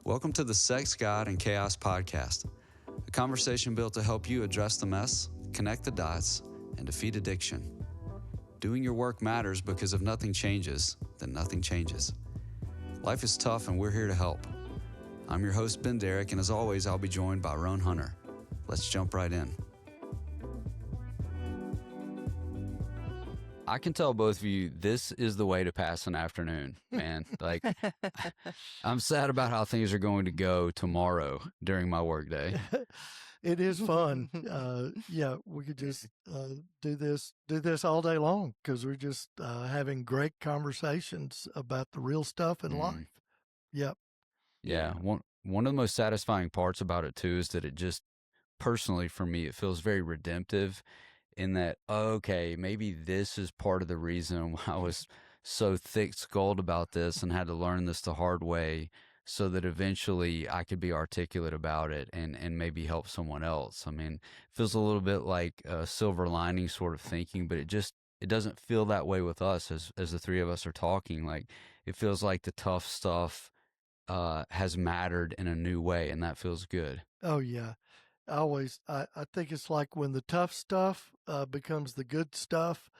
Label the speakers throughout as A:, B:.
A: Welcome to the Sex, God, and Chaos podcast, a conversation built to help you address the mess, connect the dots, and defeat addiction. Doing your work matters because if nothing changes, then nothing changes. Life is tough and we're here to help. I'm your host, Ben Derrick, and as always, I'll be joined by Roane Hunter. Let's jump right in. I can tell both of you, this is the way to pass an afternoon, man. Like, I'm sad about how things are going to go tomorrow during my workday.
B: It is fun. We could just do this all day long because we're just having great conversations about the real stuff in life. Yep.
A: Yeah. One of the most satisfying parts about it too is that it just, personally for me, it feels very redemptive in that, okay, maybe this is part of the reason why I was so thick-skulled about this and had to learn this the hard way so that eventually I could be articulate about it and maybe help someone else. I mean, it feels a little bit like a silver lining sort of thinking, but it doesn't feel that way with us as the three of us are talking. Like, it feels like the tough stuff has mattered in a new way, and that feels good.
B: Oh, yeah. I think it's like when the tough stuff becomes the good stuff,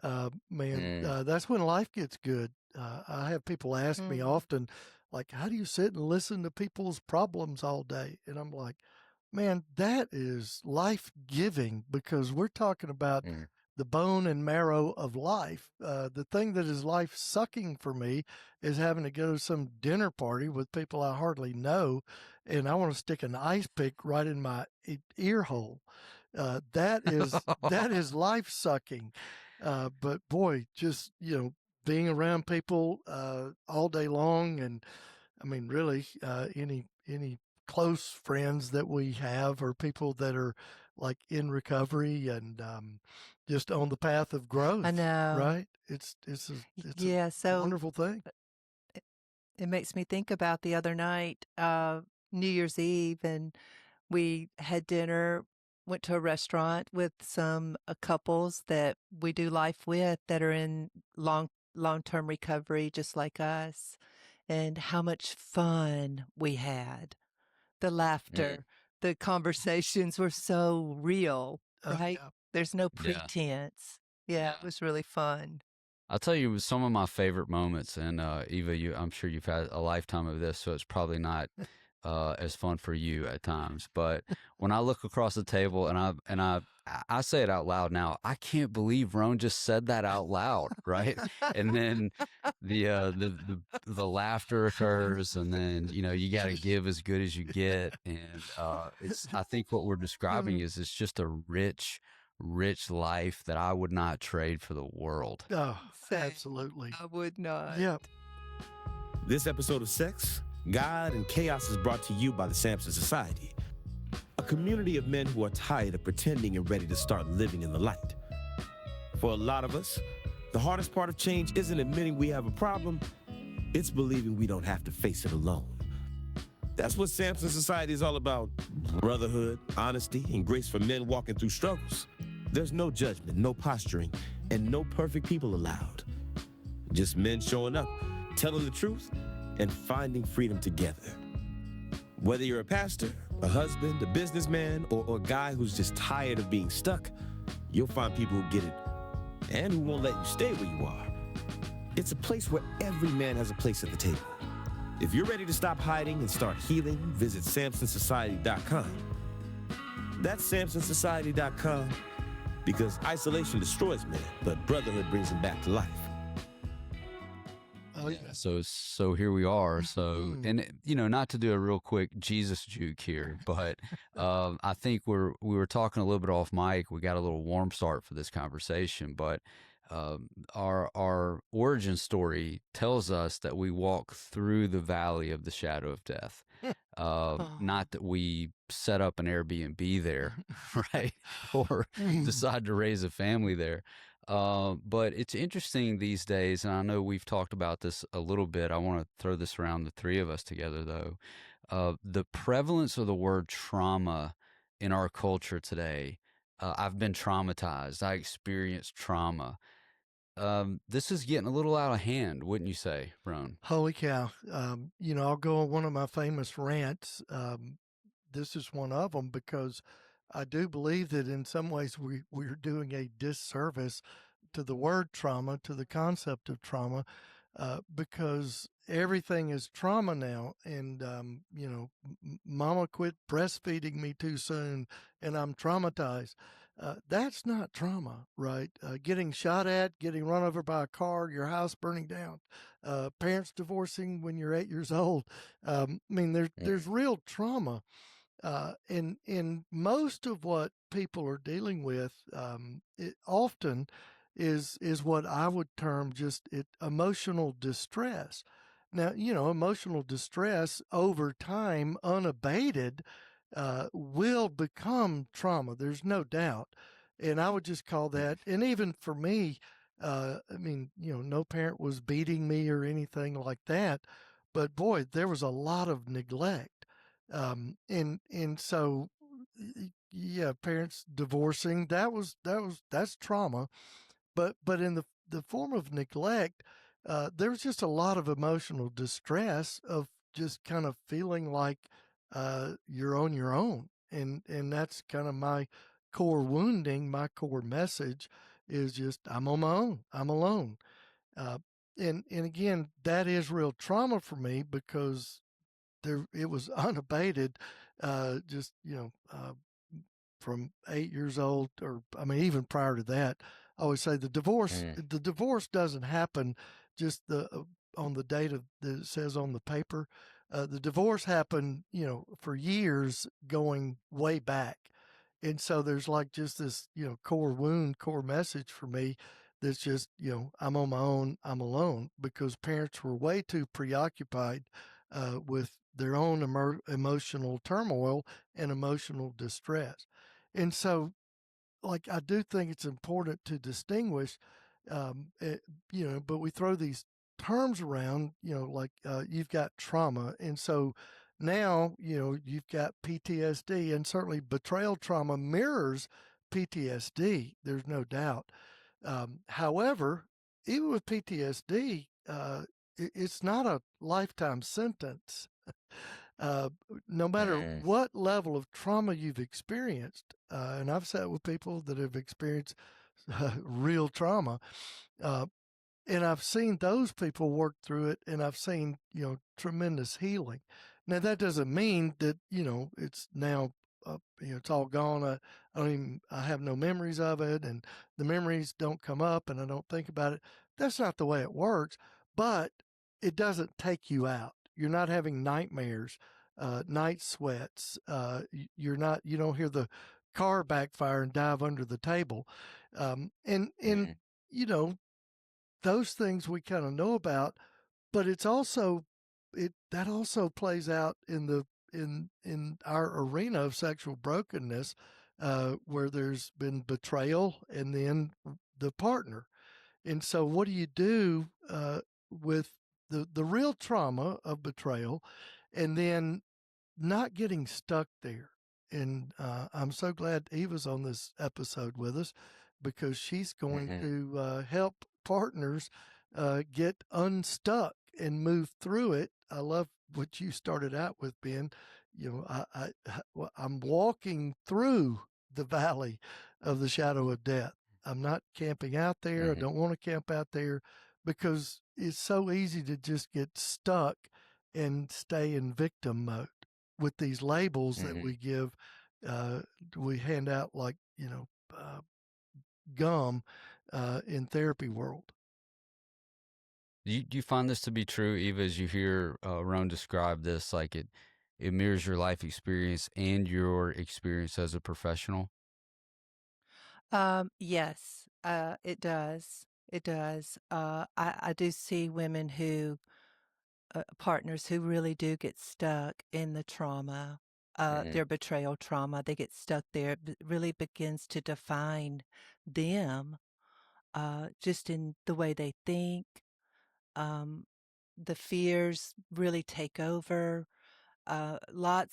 B: that's when life gets good. I have people ask me often, like, how do you sit and listen to people's problems all day? And I'm like, man, that is life-giving because we're talking about the bone and marrow of life. The thing that is life-sucking for me is having to go to some dinner party with people I hardly know, and I want to stick an ice pick right in my ear hole. That is life-sucking. But boy, just, being around people all day long, and I mean, really, any close friends that we have or people that are like in recovery and just on the path of growth.
C: I know,
B: right? It's a wonderful thing.
C: It makes me think about the other night, New Year's Eve, and we had dinner, went to a restaurant with some couples that we do life with that are in long-term recovery, just like us, and how much fun we had. The laughter, the conversations were so real, right?
B: Yeah.
C: There's no pretense. Yeah, it was really fun.
A: I'll tell you some of my favorite moments, and Eva, I'm sure you've had a lifetime of this, so it's probably not as fun for you at times. But when I look across the table and I say it out loud now, I can't believe Roane just said that out loud, right? And then the laughter occurs, and then you got to give as good as you get, and I think what we're describing is it's just a rich life that I would not trade for the world.
B: Oh, absolutely.
C: I would not.
B: Yeah.
D: This episode of Sex, God, and Chaos is brought to you by the Samson Society, a community of men who are tired of pretending and ready to start living in the light. For a lot of us, the hardest part of change isn't admitting we have a problem, it's believing we don't have to face it alone. That's what Samson Society is all about: brotherhood, honesty, and grace for men walking through struggles. There's no judgment, no posturing, and no perfect people allowed. Just men showing up, telling the truth, and finding freedom together. Whether you're a pastor, a husband, a businessman, or a guy who's just tired of being stuck, you'll find people who get it and who won't let you stay where you are. It's a place where every man has a place at the table. If you're ready to stop hiding and start healing, visit SamsonSociety.com. That's SamsonSociety.com, because isolation destroys men, but brotherhood brings them back to life.
B: Oh, yeah.
A: So here we are. So, and not to do a real quick Jesus juke here, but I think we were talking a little bit off mic. We got a little warm start for this conversation, but our origin story tells us that we walk through the valley of the shadow of death. Not that we set up an Airbnb there, right? Or decide to raise a family there. But it's interesting these days, and I know we've talked about this a little bit. I want to throw this around the three of us together, though. The prevalence of the word trauma in our culture today. I've been traumatized. I experienced trauma. this is getting a little out of hand, wouldn't you say, Roane?
B: Holy cow. I'll go on one of my famous rants. This is one of them because I do believe that in some ways we're doing a disservice to the word trauma, to the concept of trauma, because everything is trauma now. And, mama quit breastfeeding me too soon and I'm traumatized. That's not trauma, right? Getting shot at, getting run over by a car, your house burning down, parents divorcing when you're 8 years old. There's real trauma. And most of what people are dealing with, it often is what I would term just emotional distress. Now, emotional distress over time, unabated, will become trauma. There's no doubt. And I would just call that, and even for me, no parent was beating me or anything like that. But boy, there was a lot of neglect. And so, yeah, parents divorcing, that's trauma. But in the form of neglect, there was just a lot of emotional distress of just kind of feeling like you're on your own. And that's kind of my core wounding. My core message is just, I'm on my own, I'm alone. uh, and again, that is real trauma for me because it was unabated. Just from 8 years old, or I mean, even prior to that. I always say the divorce doesn't happen just on the date that it says on the paper. The divorce happened, for years, going way back. And so there's like just this, core wound, core message for me that's just, I'm on my own, I'm alone, because parents were way too preoccupied with their own emotional turmoil and emotional distress. And so, like, I do think it's important to distinguish, um, eh, but we throw these terms around, like you've got trauma. And so now, you've got PTSD, and certainly betrayal trauma mirrors PTSD. There's no doubt. However, even with PTSD, it's not a lifetime sentence. uh, no matter what level of trauma you've experienced, and I've sat with people that have experienced real trauma, uh, and I've seen those people work through it, and I've seen, tremendous healing. Now, that doesn't mean that, it's now, it's all gone. I have no memories of it, and the memories don't come up, and I don't think about it. That's not the way it works, but it doesn't take you out. You're not having nightmares, night sweats. You don't hear the car backfire and dive under the table. And, you know, those things we kind of know about, but it's also that also plays out in our arena of sexual brokenness, where there's been betrayal and then the partner. And so, what do you do with the real trauma of betrayal, and then not getting stuck there? And I'm so glad Eva's on this episode with us, because she's going to help partners get unstuck and move through it. I love what you started out with, Ben. I'm walking through the valley of the shadow of death. I'm not camping out there. I don't want to camp out there, because it's so easy to just get stuck and stay in victim mode with these labels that we give. We hand out like, gum in therapy world.
A: Do you find this to be true, Eva, as you hear Roane describe this? Like it mirrors your life experience and your experience as a professional?
C: Yes, it does. It does. I do see women partners who really do get stuck in the trauma, their betrayal trauma. They get stuck there. It really begins to define them, just in the way they think. Um, the fears really take over. A lot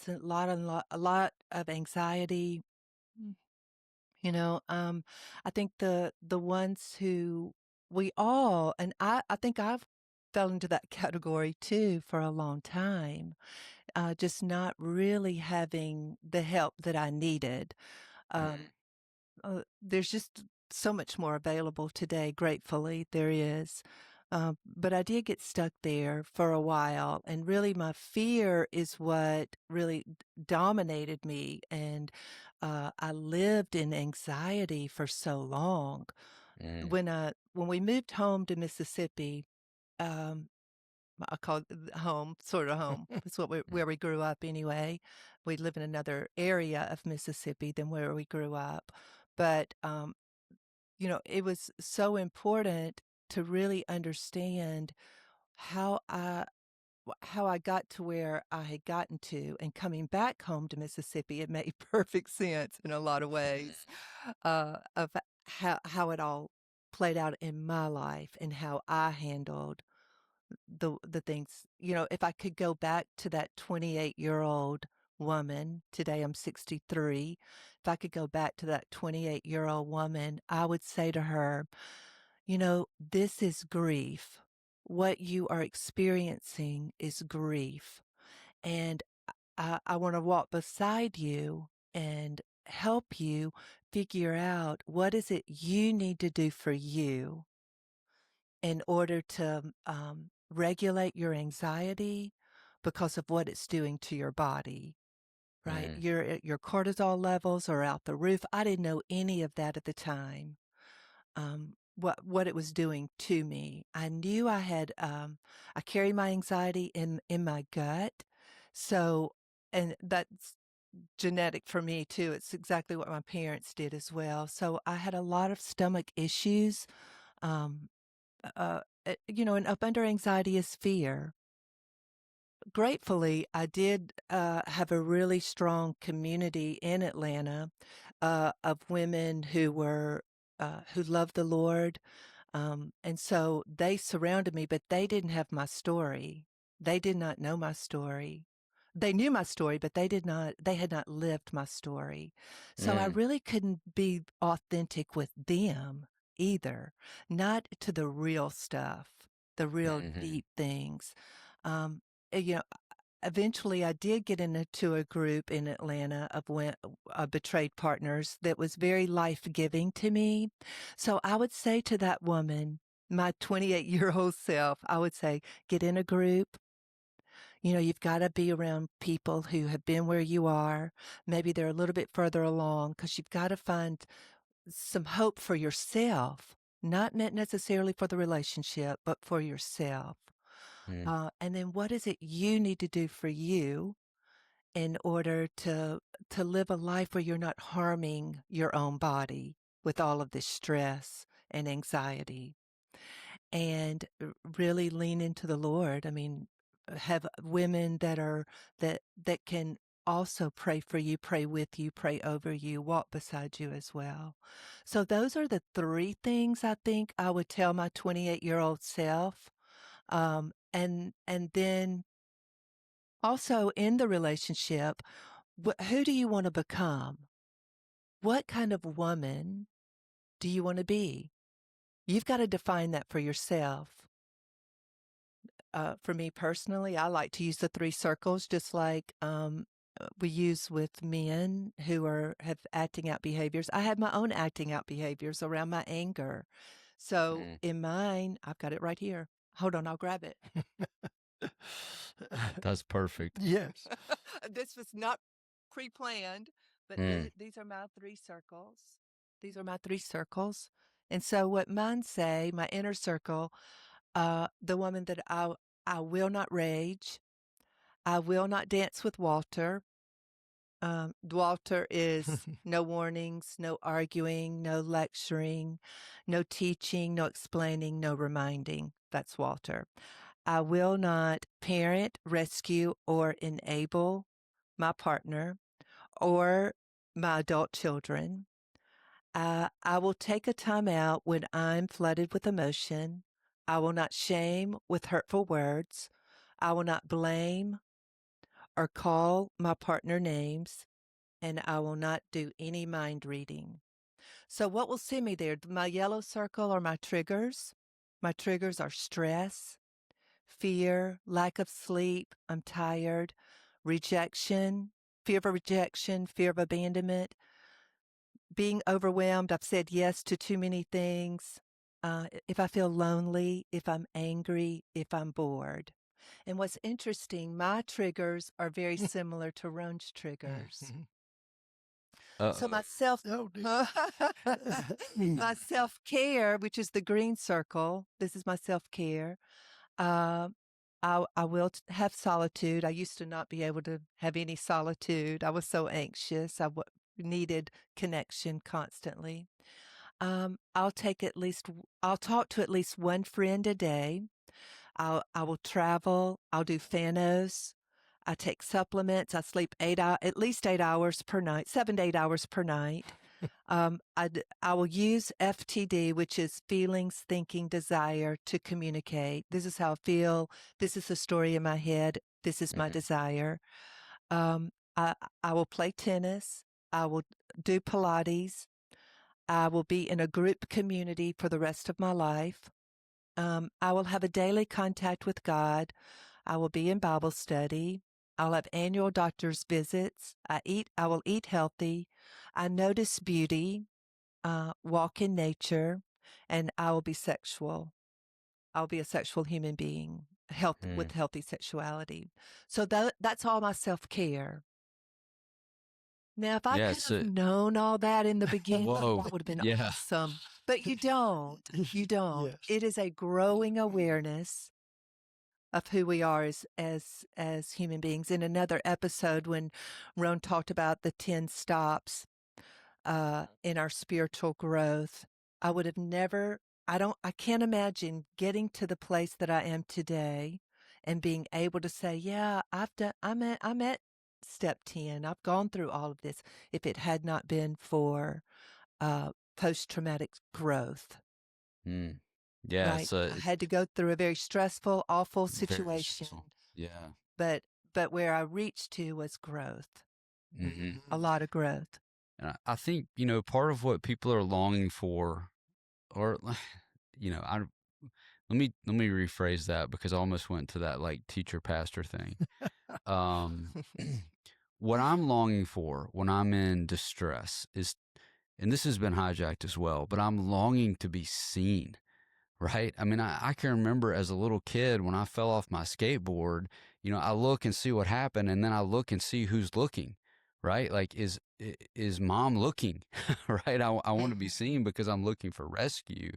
C: of anxiety. Mm. I think the ones who we all, and I think I've fell into that category too for a long time, just not really having the help that I needed. There's just so much more available today, gratefully, there is. But I did get stuck there for a while, and really my fear is what really dominated me. And I lived in anxiety for so long. When we moved home to Mississippi, um, I call it home, sort of home. It's where we grew up anyway. We live in another area of Mississippi than where we grew up. But, it was so important to really understand how I got to where I had gotten to, and coming back home to Mississippi, it made perfect sense in a lot of ways, of how it all played out in my life and how I handled the things. If I could go back to that 28-year-old woman, today I'm 63, if I could go back to that 28-year-old woman, I would say to her, this is grief. What you are experiencing is grief. And I want to walk beside you and help you figure out what is it you need to do for you in order to regulate your anxiety because of what it's doing to your body, right? Your cortisol levels are out the roof. I didn't know any of that at the time. What it was doing to me. I knew I had I carry my anxiety in my gut. So, and that's genetic for me too. It's exactly what my parents did as well. So I had a lot of stomach issues. Um, and up under anxiety is fear. Gratefully, I did have a really strong community in Atlanta of women who loved the Lord, and so they surrounded me, but they didn't have my story. They did not know my story. They knew my story, but they did not. They had not lived my story, so I really couldn't be authentic with them either. Not to the real stuff, the real deep things. Um, you know, eventually I did get into a group in Atlanta of betrayed partners that was very life-giving to me. So I would say to that woman, my 28-year-old self, I would say, get in a group. You've got to be around people who have been where you are. Maybe they're a little bit further along, because you've got to find some hope for yourself, not necessarily for the relationship, but for yourself. And then what is it you need to do for you in order to live a life where you're not harming your own body with all of this stress and anxiety? And really lean into the Lord. I mean, have women that can also pray for you, pray with you, pray over you, walk beside you as well. So those are the three things I think I would tell my 28-year-old self. And then also in the relationship, who do you want to become? What kind of woman do you want to be? You've got to define that for yourself. For me personally, I like to use the 3 circles, just like we use with men who have acting out behaviors. I have my own acting out behaviors around my anger. So in mine, I've got it right here. Hold on, I'll grab it.
A: That's perfect.
B: Yes.
C: This was not pre-planned, but these are my 3 circles. These are my 3 circles. And so what mine say, my inner circle, the woman that I will not rage. I will not dance with Walter. Walter is no warnings, no arguing, no lecturing, no teaching, no explaining, no reminding. That's Walter. I will not parent, rescue, or enable my partner or my adult children. I will take a time out when I'm flooded with emotion. I will not shame with hurtful words. I will not blame or call my partner names, and I will not do any mind reading. So what will send me there? My yellow circle are my triggers. My triggers are stress, fear, lack of sleep, I'm tired, rejection, fear of rejection, fear of abandonment, being overwhelmed. I've said yes to too many things. If I feel lonely, if I'm angry, if I'm bored. And what's interesting, my triggers are very similar to Roan's triggers. So my
B: Oh,
C: my self-care, which is the green circle, this is my self-care. Uh, I will have solitude. I used to not be able to have any solitude. I was so anxious. Needed connection constantly. I'll talk to at least one friend a day. I will travel. I'll do Fanos. I take supplements. I sleep at least 8 hours per night, 7 to 8 hours per night. I will use FTD, which is feelings, thinking, desire, to communicate. This is how I feel. This is the story in my head. This is my desire. Um, I, I will play tennis. I will do Pilates. I will be in a group community for the rest of my life. I will have a daily contact with God. I will be in Bible study. I'll have annual doctor's visits. I will eat healthy. I notice beauty, walk in nature, and I will be sexual. I'll be a sexual human being, with healthy sexuality. So that's all my self-care. Now, if I could have known all that in the beginning, that would have been awesome. But you don't. You don't.
B: Yes.
C: It is a growing awareness of who we are as human beings. In another episode, when Roane talked about the 10 stops in our spiritual growth, I would have never. I can't imagine getting to the place that I am today and being able to say, yeah, I'm at step 10. I've gone through all of this, if it had not been for post-traumatic growth.
A: Yeah,
C: right. I had to go through a very stressful, awful situation.
A: Yeah.
C: But where I reached to was growth. A lot of growth.
A: And I think, part of what people are longing for, or, let me rephrase that, because I almost went to that like teacher pastor thing. What I'm longing for when I'm in distress is, and this has been hijacked as well, but I'm longing to be seen. Right. I mean, I can remember as a little kid when I fell off my skateboard, I look and see what happened, and then I look and see who's looking, right? Like, is mom looking, right? I want to be seen because I'm looking for rescue.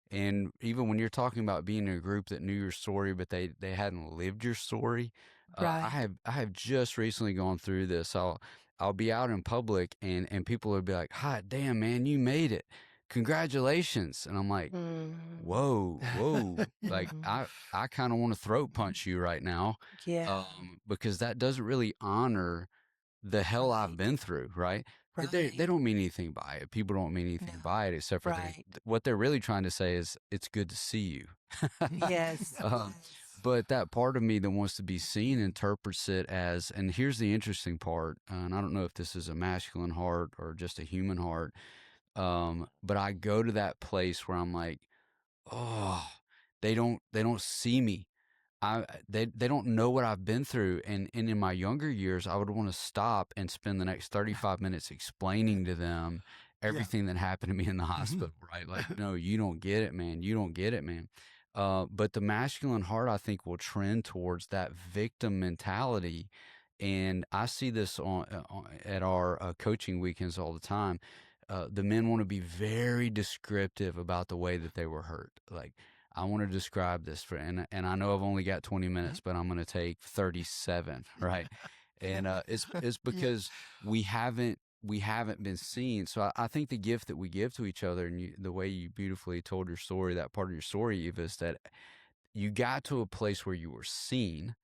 A: And even when you're talking about being in a group that knew your story, but they hadn't lived your story,
C: Right.
A: I have just recently gone through this. I'll be out in public, and people will be like, "Hot damn, man, you made it. Congratulations." And I'm like, whoa, like I kind of want to throat punch you right now.
C: Yeah.
A: Because that doesn't really honor the hell I've been through, right? They don't mean anything by it. People don't mean anything by it, except for what they're really trying to say is, it's good to see you.
C: Yes.
A: But that part of me that wants to be seen interprets it as, and here's the interesting part, and I don't know if this is a masculine heart or just a human heart, but I go to that place where I'm like, oh, they don't see me. They don't know what I've been through. And in my younger years, I would want to stop and spend the next 35 minutes explaining to them everything that happened to me in the hospital, right? Like, no, you don't get it, man. You don't get it, man. But the masculine heart, I think, will trend towards that victim mentality. And I see this at our coaching weekends all the time. The men want to be very descriptive about the way that they were hurt. Like, I want to describe this and I know I've only got 20 minutes, but I'm going to take 37, right? And it's because we haven't been seen. So I think the gift that we give to each other, and the way you beautifully told your story, that part of your story, Eva, is that you got to a place where you were seen,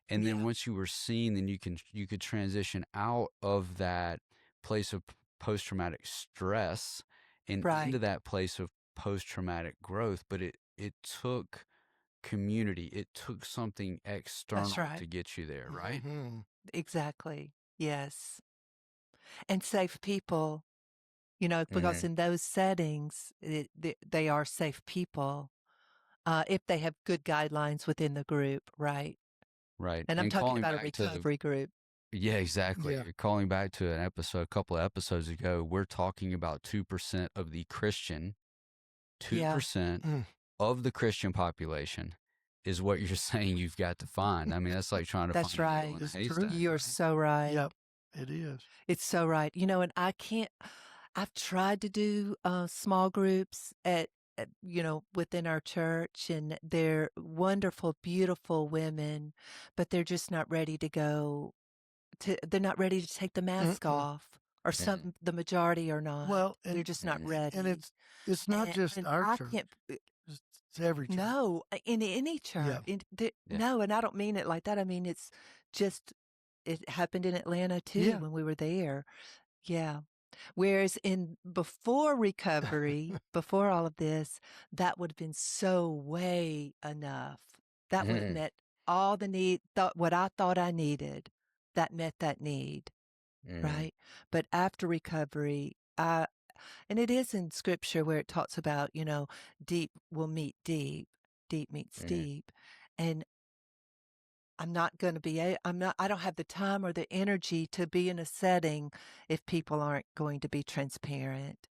A: and then once you were seen, then you could transition out of that place of post-traumatic stress and into that place of post-traumatic growth. But it took community. It took something external to get you there, right?
C: Exactly. Yes. And safe people, because in those settings, they are safe people. if they have good guidelines within the group, right?
A: Right.
C: And I'm
A: And
C: talking
A: calling
C: about a
A: back to,
C: recovery group.
A: yeah, exactly.
B: Yeah.
A: Calling back to a couple of episodes ago, we're talking about 2% of the Christian,
C: Yeah,
A: 2%
B: Mm.
A: of the Christian population is what you're saying you've got to find. I mean, that's like trying to
C: that's
A: find a needle
C: right.
A: in a
B: It's true.
A: haystack,
C: You're
A: right?
C: so right.
B: Yep, it is.
C: It's so right. And I've tried to do small groups within our church, and they're wonderful, beautiful women, but they're just not ready to they're not ready to take the mask
B: Mm-mm.
C: off, or
A: Mm,
C: the majority are not.
B: Well,
C: They're just not
A: mm,
B: and
C: ready.
B: it's not just
C: And
B: our
C: I
B: church.
C: can't,
B: It's every church.
C: no, in any church.
B: Yeah.
A: yeah.
C: No, and I don't mean it like that. I mean, just, it happened in Atlanta too
B: Yeah.
C: when we were there. Yeah. Whereas before recovery, before all of this, that would have been so way enough. That would have
A: Mm,
C: met all the what I thought I needed. That met that need,
A: mm,
C: right? But after recovery, and it is in scripture where it talks about, deep will meet deep, deep meets
A: mm,
C: deep. And I don't have the time or the energy to be in a setting if people aren't going to be transparent.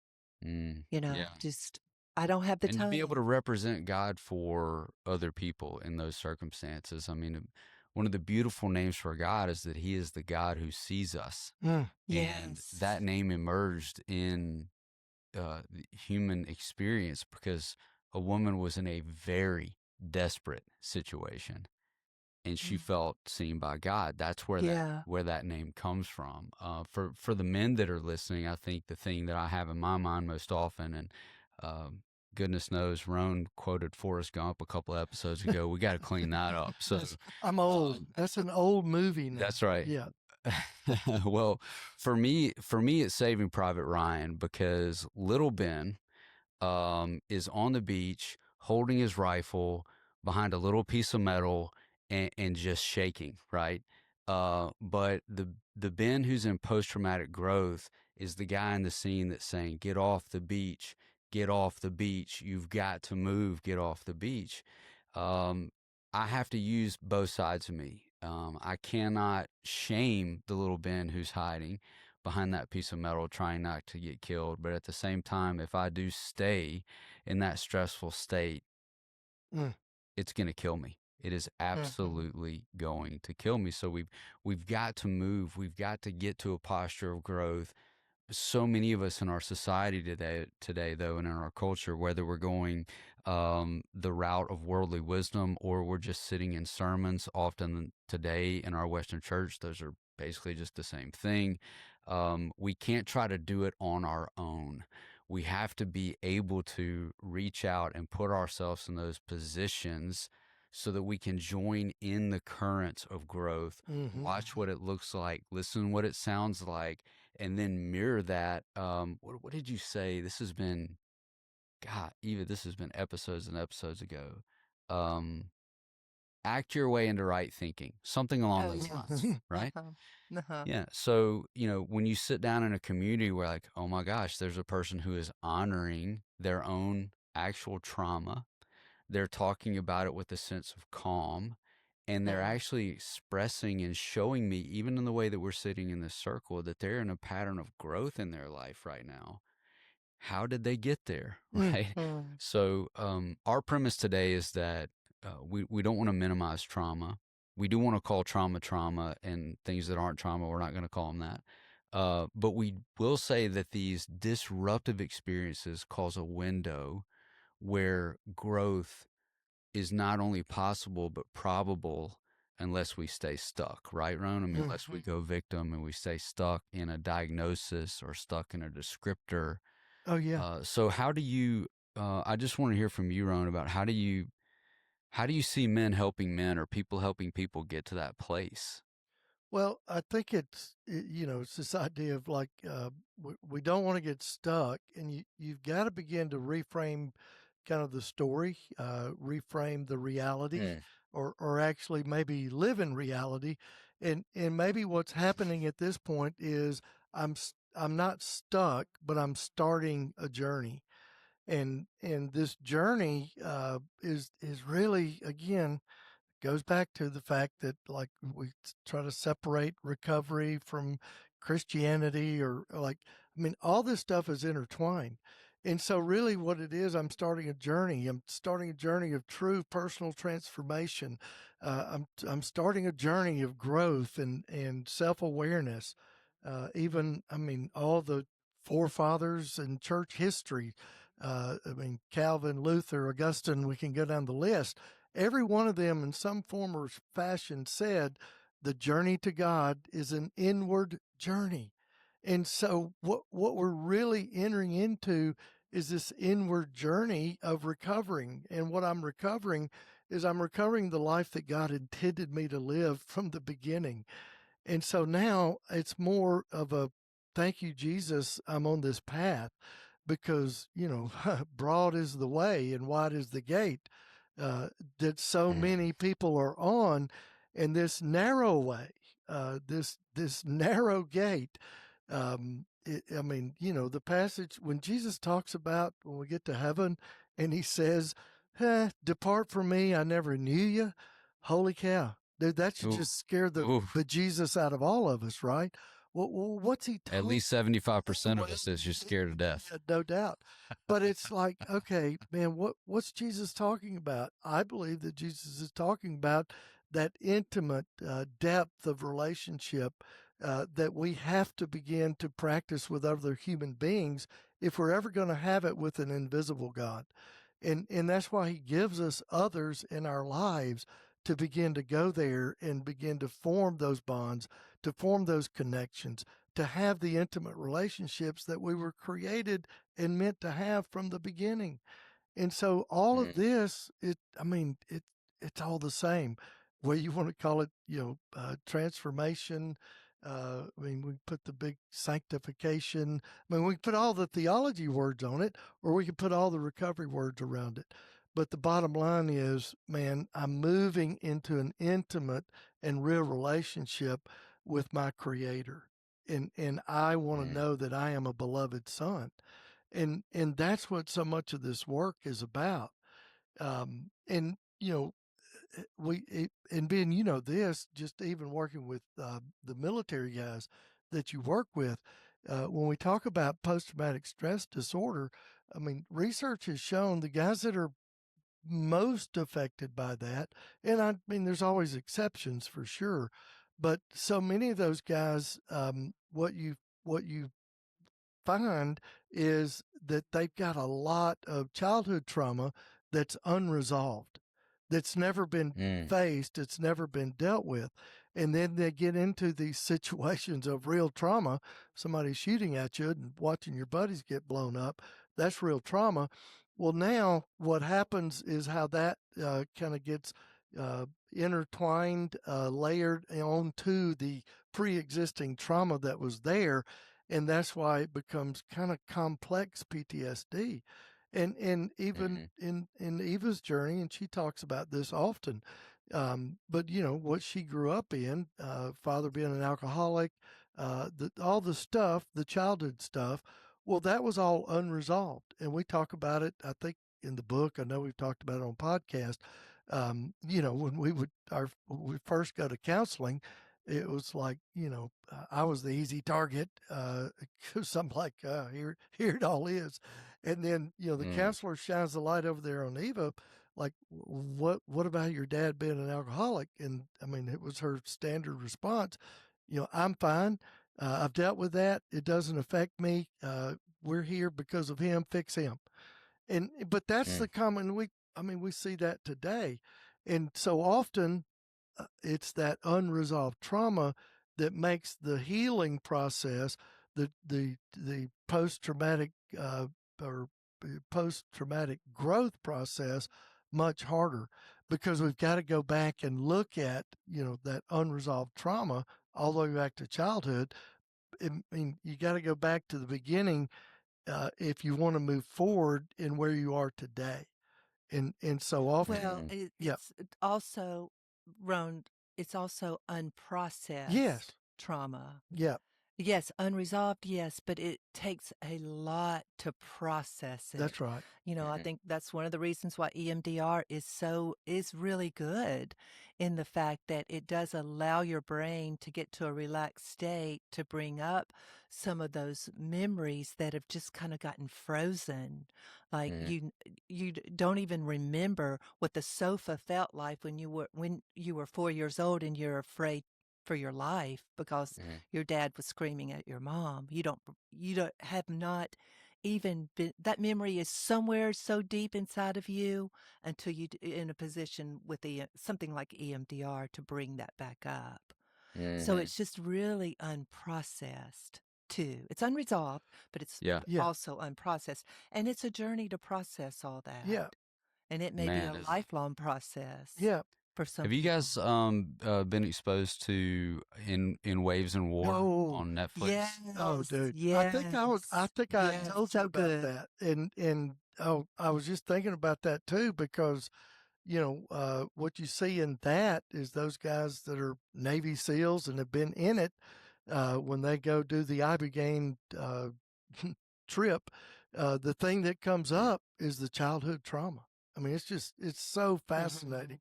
A: mm. Yeah.
C: Just, I don't have the
A: And to be able to
C: time.
A: represent God for other people in those circumstances. I mean, one of the beautiful names for God is that He is the God who sees us.
B: Mm.
A: And that
C: Yes.
A: name emerged in the human experience because a woman was in a very desperate situation and she
C: Mm.
A: felt seen by God. That's
C: Yeah.
A: where that name comes from. For the men that are listening, I think the thing that I have in my mind most often, and um, goodness knows, Roane quoted Forrest Gump a couple of episodes ago. We got to clean that up. So
B: I'm old. That's an old movie now.
A: that's right.
B: Yeah.
A: Well, for me, it's Saving Private Ryan because little Ben is on the beach holding his rifle behind a little piece of metal and just shaking, right? But the Ben who's in post traumatic growth is the guy in the scene that's saying, "Get off the beach, get off the beach. You've got to move. Get off the beach." Um, I have to use both sides of me. I cannot shame the little Ben who's hiding behind that piece of metal trying not to get killed. But at the same time, if I do stay in that stressful state,
B: Mm.
A: it's going to kill me. It is
C: Mm-hmm.
A: absolutely going to kill me. So we've got to move. We've got to get to a posture of growth. So many of us in our society today though, and in our culture, whether we're going the route of worldly wisdom or we're just sitting in sermons, often today in our Western church, those are basically just the same thing. We can't try to do it on our own. We have to be able to reach out and put ourselves in those positions so that we can join in the currents of growth,
B: Mm-hmm.
A: watch what it looks like, listen what it sounds like, and then mirror that. What did you say? This has been, God, Eva, this has been episodes and episodes ago. Um, Act your way into right thinking, something along
C: Oh,
A: those lines,
C: yes.
A: right?
C: Uh-huh. Uh-huh.
A: Yeah. So, when you sit down in a community where, like, oh my gosh, there's a person who is honoring their own actual trauma, they're talking about it with a sense of calm, and they're
C: Mm.
A: actually expressing and showing me, even in the way that we're sitting in this circle, that they're in a pattern of growth in their life right now. How did they get there?
B: Mm.
A: Right.
C: Mm.
A: So, our premise today is that we don't want to minimize trauma. We do want to call trauma, and things that aren't trauma, we're not going to call them that. But we will say that these disruptive experiences cause a window where growth is not only possible but probable unless we stay stuck, right, Ron? I mean,
B: Mm.
A: unless we go victim and we stay stuck in a diagnosis or stuck in a descriptor.
B: Oh yeah.
A: So how do you? I just want to hear from you, Ron, about how do you see men helping men or people helping people get to that place?
B: Well, I think it's this idea of like we don't want to get stuck, and you've got to begin to reframe kind of the story, reframe the reality,
A: Mm,
B: or actually maybe live in reality, and maybe what's happening at this point is I'm not stuck, but I'm starting a journey, And this journey is really, again, goes back to the fact that, like, we try to separate recovery from Christianity, or like, I mean, all this stuff is intertwined. And so really what it is, I'm starting a journey. I'm starting a journey of true personal transformation. I'm starting a journey of growth and self-awareness. Even, I mean, all the forefathers in church history, I mean, Calvin, Luther, Augustine, we can go down the list. Every one of them, in some form or fashion, said the journey to God is an inward journey. And so, what we're really entering into is this inward journey of recovering. And what I'm recovering is I'm recovering the life that God intended me to live from the beginning. And so now it's more of a thank you, Jesus, I'm on this path, because, broad is the way and wide is the gate that so many people are on. And this narrow way, this narrow gate. I mean, the passage when Jesus talks about when we get to heaven and he says, depart from me, I never knew you. Holy cow. Dude, that should
A: Ooh.
B: just scare the
A: Ooh.
B: bejesus out of all of us, right? Well, what's he talking?
A: At least 75% of us is just scared to death.
B: No doubt. But it's like, okay, man, what's Jesus talking about? I believe that Jesus is talking about that intimate depth of relationship that we have to begin to practice with other human beings if we're ever going to have it with an invisible God. And that's why he gives us others in our lives to begin to go there and begin to form those bonds, to form those connections, to have the intimate relationships that we were created and meant to have from the beginning. And so all of this, it's all the same. Whether you want to call it, transformation. I mean, we put the big sanctification. I mean, we can put all the theology words on it, or we can put all the recovery words around it. But the bottom line is, man, I'm moving into an intimate and real relationship with my Creator, and I want to know that I am a beloved son, and that's what so much of this work is about. And and Ben, this, just even working with the military guys that you work with, when we talk about post-traumatic stress disorder, I mean, research has shown the guys that are most affected by that, and I mean, there's always exceptions for sure, but so many of those guys, what you find is that they've got a lot of childhood trauma that's unresolved, that's never been faced, it's never been dealt with. And then they get into these situations of real trauma, somebody shooting at you and watching your buddies get blown up. That's real trauma. Well, now what happens is how that kind of gets intertwined, layered onto the pre existing trauma that was there, and that's why it becomes kind of complex PTSD. And even in Eva's journey, and she talks about this often, but what she grew up in, father being an alcoholic, all the stuff, the childhood stuff, well, that was all unresolved, and we talk about it, I think, in the book. I know we've talked about it on podcast. When when we first go to counseling, it was like, I was the easy target, because I'm like, here it all is. And then, the counselor shines the light over there on Eva, like, what about your dad being an alcoholic? And I mean, it was her standard response, I'm fine. I've dealt with that. It doesn't affect me. We're here because of him. Fix him. But that's the common, we see that today. And so often, it's that unresolved trauma that makes the healing process, the post traumatic or post traumatic growth process, much harder, because we've got to go back and look at that unresolved trauma all the way back to childhood. I mean, you got to go back to the beginning if you want to move forward in where you are today. And so often,
C: Well, it's also, Roan, it's also unprocessed
B: yes,
C: trauma.
B: yeah,
C: Yes, unresolved, yes, but it takes a lot to process it.
B: That's right.
C: I think that's one of the reasons why EMDR is really good in the fact that it does allow your brain to get to a relaxed state to bring up some of those memories that have just kind of gotten frozen. Like you don't even remember what the sofa felt like when you were 4 years old and you're afraid for your life because your dad was screaming at your mom. You don't have not even been, that memory is somewhere so deep inside of you until you in a position with something like EMDR to bring that back up. So it's just really unprocessed too. It's unresolved, but it's
A: Yeah.
C: also unprocessed. And it's a journey to process all that.
B: Yeah.
C: And it may be
A: Man,
C: a lifelong process.
B: Yeah.
C: For some
A: have you
C: people.
A: guys been exposed to In Waves and War
B: Oh,
A: on Netflix?
C: Yes.
B: oh, dude.
C: Yes.
B: I think I
C: Yes,
B: told
C: so
B: you about
C: good.
B: that. And I was just thinking about that too, because, what you see in that is those guys that are Navy SEALs and have been in it, when they go do the Ibogaine, trip, the thing that comes up is the childhood trauma. I mean, it's so fascinating,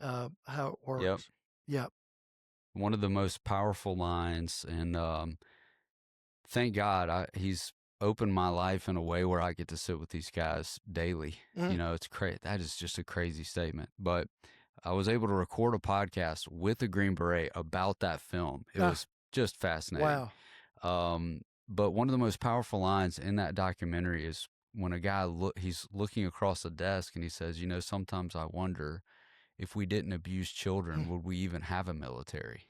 B: how it
A: Yep.
B: works. Yeah.
A: One of the most powerful lines, and thank God he's opened my life in a way where I get to sit with these guys daily.
B: Mm.
A: It's crazy. That is just a crazy statement. But I was able to record a podcast with a Green Beret about that film. It
B: Ah,
A: was just fascinating.
B: wow.
A: But one of the most powerful lines in that documentary is when a guy he's looking across the desk and he says, sometimes I wonder if we didn't abuse children,
B: Mm.
A: would we even have a military?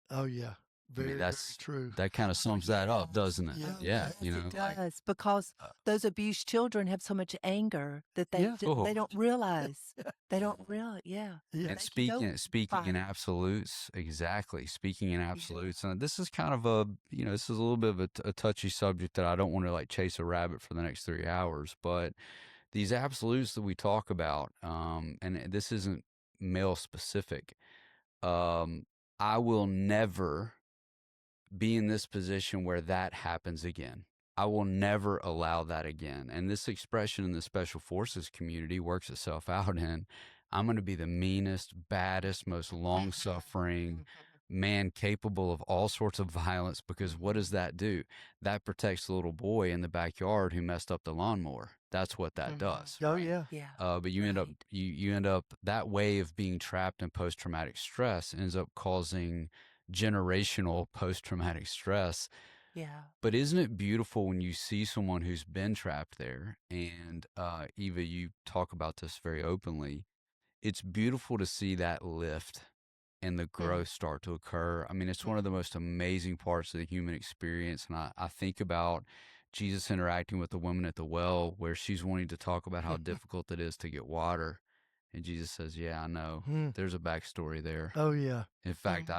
B: Oh, yeah.
A: I mean,
B: Very, very true.
A: that kind of sums that up, doesn't it?
B: Yeah.
A: Yeah,
C: Yes, it
A: like,
C: does because those abused children have so much anger that they
B: Yeah.
C: they
A: oh,
C: don't realize. They don't realize. Yeah,
B: Yeah.
A: and
C: they can go
A: speaking in
C: fight.
A: absolutes, exactly. Speaking in
C: Yeah.
A: absolutes, and this is kind of this is a little bit of a touchy subject that I don't want to like chase a rabbit for the next 3 hours, but these absolutes that we talk about, and this isn't male specific. I will never be in this position where that happens again. I will never allow that again. And this expression in the special forces community works itself out in I'm going to be the meanest, baddest, most long suffering man capable of all sorts of violence because what does that do? That protects the little boy in the backyard who messed up the lawnmower. That's what that does.
B: Oh,
C: Right.
B: yeah.
C: Yeah.
A: But you end up you end up that way of being trapped in post traumatic stress ends up causing generational post traumatic stress.
C: Yeah.
A: But isn't it beautiful when you see someone who's been trapped there? And Eva, you talk about this very openly. It's beautiful to see that lift and the growth start to occur. I mean, it's one of the most amazing parts of the human experience. And I think about Jesus interacting with the woman at the well, where she's wanting to talk about how difficult it is to get water. And Jesus says, yeah, I know.
B: Mm.
A: There's a backstory there.
B: Oh, yeah.
A: In fact,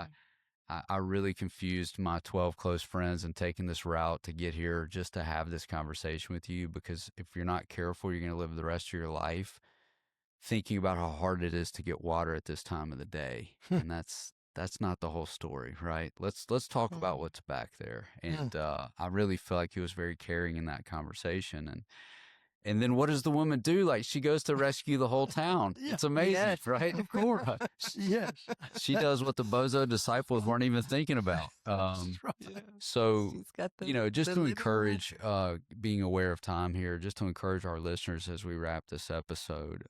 A: I really confused my 12 close friends in taking this route to get here just to have this conversation with you, because if you're not careful, you're going to live the rest of your life thinking about how hard it is to get water at this time of the day. And that's not the whole story, right? Let's talk about what's back there. And I really feel like he was very caring in that conversation. And then what does the woman do? Like she goes to rescue the whole town.
B: Yeah.
A: It's amazing,
C: Yes.
A: right?
B: Of course. Yes.
A: She does what the bozo disciples weren't even thinking about.
B: That's right.
A: So,
C: She's got the
A: just
C: the
A: to
C: living
A: encourage, being aware of time here, just to encourage our listeners as we wrap this episode,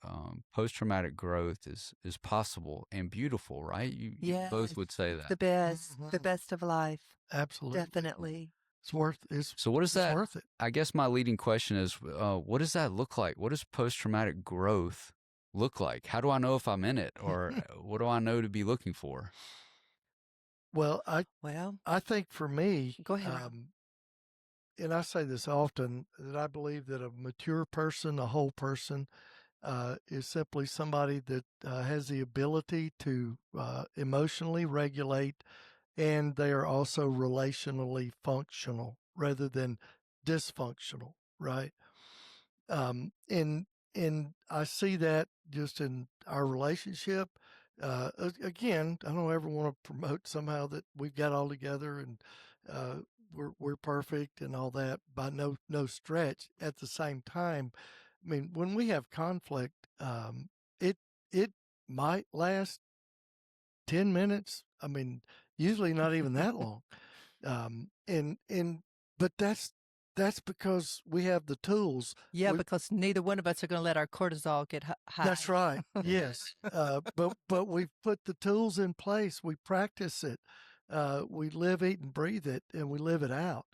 A: post-traumatic growth is possible and beautiful, right? You both would say
C: the
A: that.
C: the best of life.
B: Absolutely.
C: Definitely.
A: So what is
B: it's
A: that?
B: worth it.
A: I guess my leading question is, what does that look like? What does post-traumatic growth look like? How do I know if I'm in it, or what do I know to be looking for?
B: Well,
C: Well,
B: I think for me,
C: go ahead. Rob.
B: and I say this often, that I believe that a mature person, a whole person, is simply somebody that has the ability to emotionally regulate, and they are also relationally functional rather than dysfunctional, right? And I see that just in our relationship. Again, I don't ever want to promote somehow that we've got all together and uh, we're perfect and all that by no stretch. At the same time, I mean, when we have conflict, it it might last 10 minutes. I mean, usually not even that long. And but that's because we have the tools.
C: Yeah, because neither one of us are going to let our cortisol get high.
B: That's right. Yes. But we've put the tools in place. We practice it. We live, eat, and breathe it, and we live it out.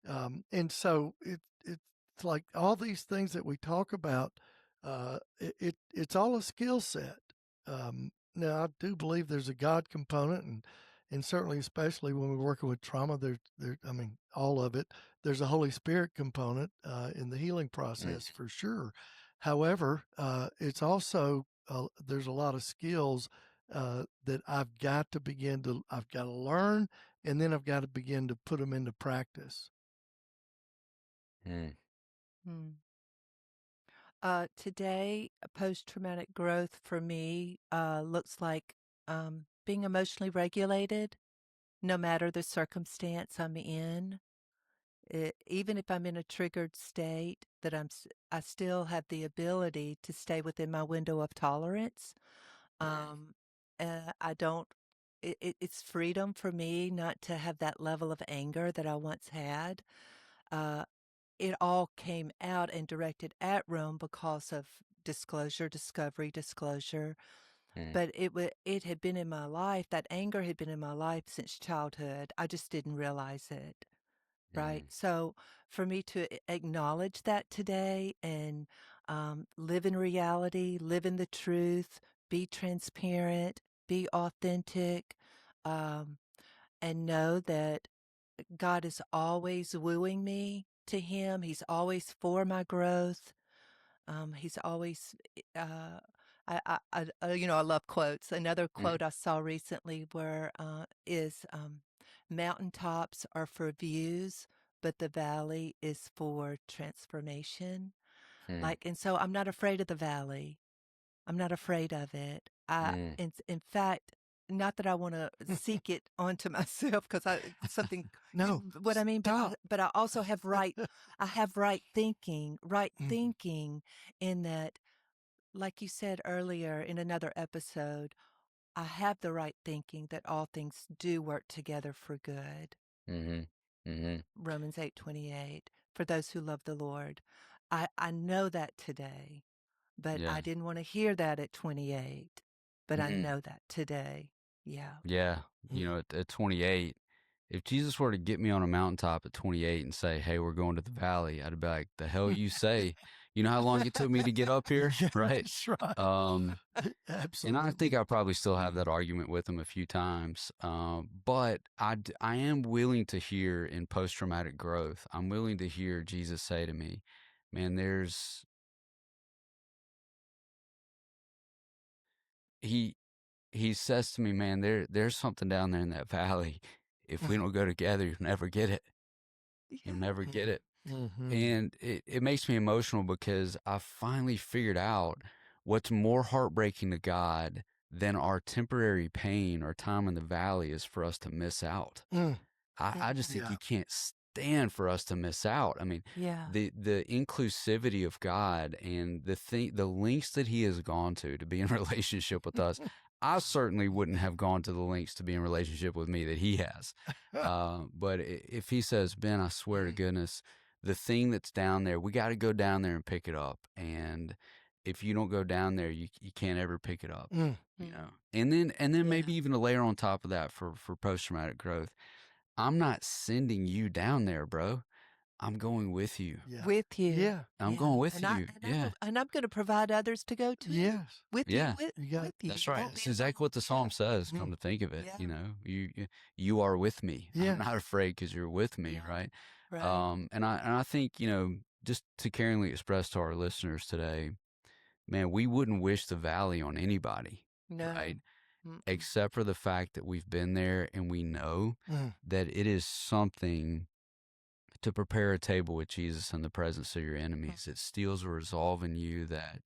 B: And so it's like all these things that we talk about. It's all a skill set. Now I do believe there's a God component, and certainly, especially when we're working with trauma, there. I mean, all of it. There's a Holy Spirit component in the healing process for sure. However, it's also there's a lot of skills that I've got to learn, and then I've got to begin to put them into practice.
C: Hmm. Today, post-traumatic growth for me looks like being emotionally regulated, no matter the circumstance I'm in. Even if I'm in a triggered state, that I still have the ability to stay within my window of tolerance. Um, I don't. It's freedom for me not to have that level of anger that I once had. Uh, it all came out and directed at Rome because of discovery, disclosure. But it had been in my life. That anger had been in my life since childhood. I just didn't realize it. Right. So for me to acknowledge that today and live in reality, live in the truth, be transparent, be authentic, um, and know that God is always wooing me to Him. He's always for my growth. He's always, I love quotes. Another quote I saw recently is mountaintops are for views, but the valley is for transformation. And so I'm not afraid of the valley. I'm not afraid of it. In fact, not that I want to seek it onto myself because something.
B: No,
C: What I mean,
B: stop.
C: but I also have right. I have right thinking. Right thinking in that, like you said earlier in another episode, I have the right thinking that all things do work together for good. Romans 8:28, for those who love the Lord. I know that today, but
A: Yeah.
C: I didn't want to hear that at 28, but I know that today. Yeah.
A: Yeah. You know, at 28, if Jesus were to get me on a mountaintop at 28 and say, "Hey, we're going to the valley," I'd be like, "The hell you say?" You know how long it took me to get up here,
B: Yeah,
A: right?
B: that's right.
A: And I think
B: Absolutely.
A: I probably still have that argument with him a few times. But I am willing to hear in post-traumatic growth, I'm willing to hear Jesus say to me, man, he, he says to me, man, there's something down there in that valley. If we don't go together, you'll never get it. You'll never get it. And it makes me emotional because I finally figured out what's more heartbreaking to God than our temporary pain or time in the valley is for us to miss out. I just think
B: Yeah.
A: you can't stand for us to miss out. I mean,
C: Yeah.
A: the inclusivity of God and the lengths that He has gone to be in relationship with us. I certainly wouldn't have gone to the lengths to be in relationship with me that He has. But if He says, Ben, I swear to goodness, the thing that's down there, we got to go down there and pick it up. And if you don't go down there, you can't ever pick it up. You know, and then maybe even a layer on top of that for post traumatic growth. I'm not sending you down there, bro. I'm going with you.
B: Yeah.
C: With you.
B: Yeah.
A: I'm going with you. Yeah.
C: And I'm going to provide others to go to.
B: Yes.
C: With
A: Yeah.
C: you.
B: You got-
C: With you.
A: That's right.
C: Won't
A: That's
C: be
A: exactly
C: alone.
A: what the psalm says. Come to think of it,
C: Yeah.
A: you know, you are with me.
B: Yeah.
A: I'm not afraid because you're with me,
C: Yeah.
A: right?
C: Right.
A: And I think, you know, just to caringly express to our listeners today, man, we wouldn't wish the valley on anybody,
C: No.
A: right? Except for the fact that we've been there and we know that it is something to prepare a table with Jesus in the presence of your enemies. It steals a resolve in you that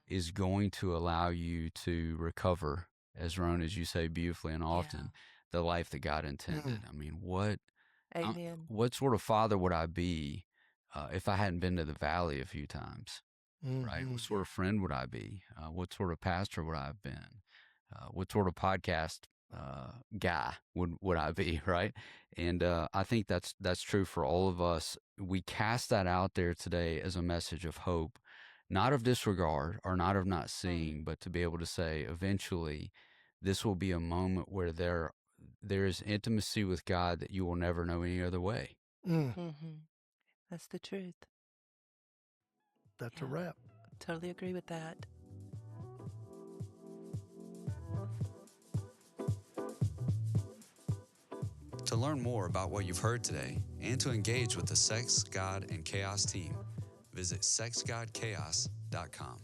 A: is going to allow you to recover, as Roane, as you say beautifully and often, the life that God intended. I mean, what
C: Amen.
A: What sort of father would I be if I hadn't been to the valley a few times? Right?
B: Mm-hmm.
A: What sort of friend would I be? What sort of pastor would I have been? What sort of podcast guy would I be? Right? And I think that's true for all of us. We cast that out there today as a message of hope, not of disregard or not of not seeing, but to be able to say eventually this will be a moment where there is intimacy with God that you will never know any other way.
B: Mm,
C: Mm-hmm. That's the truth.
B: that's a
C: Yeah,
B: wrap.
C: totally agree with that.
A: To learn more about what you've heard today and to engage with the Sex, God, and Chaos team, visit sexgodchaos.com.